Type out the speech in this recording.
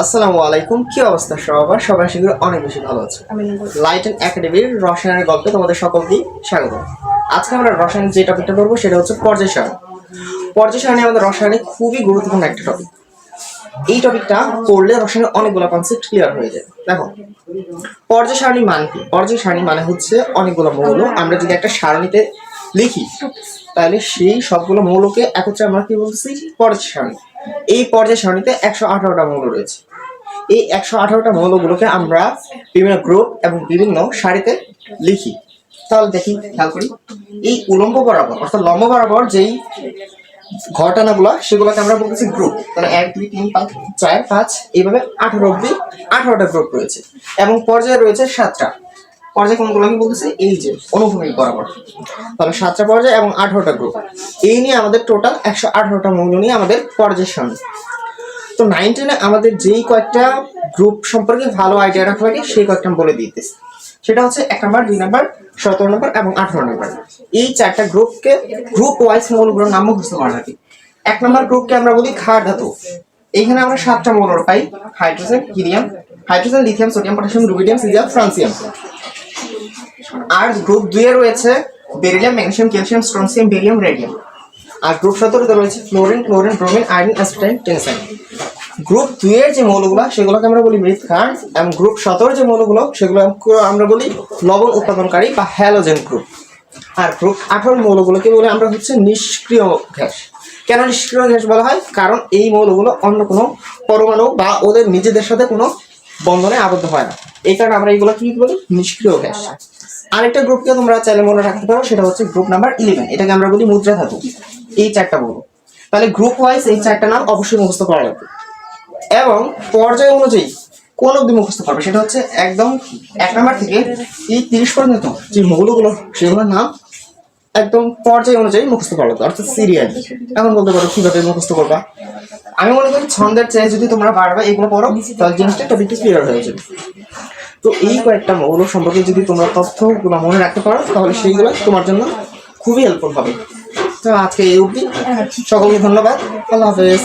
আসসালামু আলাইকুম, কি অবস্থা সবার? সবাই শিখবে অনেক বেশি ভালো আছে। লাইট অ্যান্ড একাডেমির রসায়নের গল্পে তোমাদের সকলকেই স্বাগত। আজকে আমরা রসায়নের যে টপিকটা পড়বো সেটা হচ্ছে পর্যায় সারণী। পর্যায় সারণী আমাদের রসায়নে খুবই গুরুত্বপূর্ণ একটা টপিক। এই টপিকটা পড়লে রসায়নের অনেকগুলো কনসেপ্ট ক্লিয়ার হয়ে যায়। দেখো, পর্যায় সারণী মানে কি? পর্যায় সারণী মানে হচ্ছে অনেকগুলো মৌল আমরা যদি একটা সারণীতে লিখি তাহলে সেই সবগুলো মৌলকে একত্রে আমরা কি বলতেছি? পর্যায় সারণী। এই পর্যায় সারণীতে 118টা মৌল রয়েছে। এই 118টা মৌলগুলোকে আমরা বিভিন্ন গ্রুপ এবং বিভিন্ন সারিতে লিখি। তাহলে দেখি, খেয়াল করি, এই উলম্ব বরাবর অর্থাৎ লম্ব বরাবর যেই ঘটনাগুলো সেগুলোকে আমরা বলতেছি গ্রুপ। তাহলে 1 2 3 5 4 5 এইভাবে 18 অব্দি 18টা গ্রুপ রয়েছে এবং পর্যায় রয়েছে 7টা। পর্যায় কোনগুলোকে বলতেছি? এই যে অনুভূমিক বরাবর। তাহলে 7টা পর্যায় এবং 18টা গ্রুপ, এই নিয়ে আমাদের টোটাল 118টা মৌল নিয়ে আমাদের পর্যায় সারণী। তো 9-10 আমাদের যেই কয়েকটা গ্রুপ সম্পর্কে ভালো আইডিয়া রাখা লাগে সেই কয়েকটা বলে দিতেছি। সেটা হচ্ছে 1 নম্বর, 2 নম্বর, 17 নম্বর এবং 18 নম্বর। এই চারটা গ্রুপকে গ্রুপ ওয়াইজ মৌলগুলোর নাম মুখস্থ করা লাগে। 1 নম্বর গ্রুপকে আমরা বলি ক্ষার ধাতু। এইখানে আমরা 7টা মৌল পাই: hydrogen, helium, hydrogen, lithium, sodium, potassium, rubidium, caesium, francium. আর গ্রুপ 2 এ রয়েছে beryllium, magnesium, calcium, strontium, barium, radium. আর গ্রুপ 17 তে রয়েছে fluorine, chlorine, bromine, iron, astatine, tennessine. Group 2 এর যে মৌলগুলো সেগুলোকে আমরা বলি মৃৎক্ষার এবং গ্রুপ 17 যে মৌলগুলো সেগুলো আমরা বলি লবণ উৎপাদনকারী বা হ্যালোজেন গ্রুপ। আর গ্রুপ 18 মৌলগুলোকে বলে আমরা হচ্ছে নিষ্ক্রিয় গ্যাস। কেন নিষ্ক্রিয় গ্যাস বলা হয়? কারণ এই মৌলগুলো অন্য কোনো পরমাণু বা ওদের নিজেদের সাথে কোনো বন্ধনে আবদ্ধ হয় না, এই কারণে আমরা এইগুলো কি বলি? নিষ্ক্রিয় গ্যাস। আরেকটা গ্রুপকে তোমরা চাইলে মনে রাখতে পারো, সেটা হচ্ছে গ্রুপ নাম্বার 11। এটাকে আমরা বলি মুদ্রা ধাতু। এই চারটা মৌল, তাহলে গ্রুপ ওয়াইজ এই চারটা নাম অবশ্যই মুখস্থ করা লাগবে এবং পর্যায় অনুযায়ী কোন অবধি মুখস্থ করবে সেটা হচ্ছে একদম 1 নাম্বার থেকে এই 30 পর্যন্ত যে মৌলগুলো সেগুলোর নাম একদম পর্যায় অনুযায়ী মুখস্থ করা লাগবে, অর্থাৎ সিরিয়ালি। এখন বলতে পারো কিভাবে মুখস্থ করবা? আমি মনে করি ছন্দের চেয়ে যদি তোমরা বারবার এগুলো পড়ো তাহলে জিনিসটা টপিকটা ক্লিয়ার হয়ে যাবে। তো এই কয়েকটা মৌল সম্পর্কে যদি তোমরা তথ্যগুলো মনে রাখতে পারো তাহলে সেইগুলো তোমার জন্য খুবই হেল্পফুল হবে। তো আজকে এই অবধি, সকলকে ধন্যবাদ। আল্লাহ হাফেজ।